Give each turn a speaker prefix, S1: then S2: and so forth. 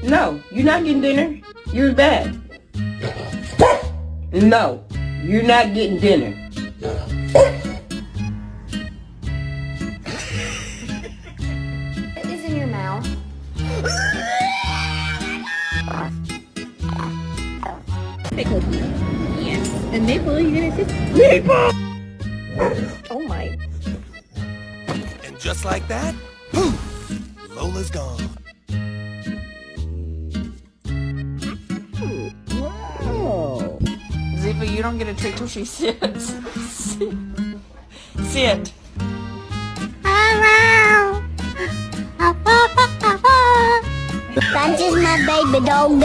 S1: No, you're not getting dinner. You're bad. No, you're not getting dinner.
S2: What is in your mouth?
S3: Yes. And Maple, you gonna sit?
S1: Maple!
S3: Oh my.
S4: And just like that, poof, Lola's gone.
S3: Wow.
S5: Ziva, you don't get a treat till she sits. Sit.
S2: That is my baby dog.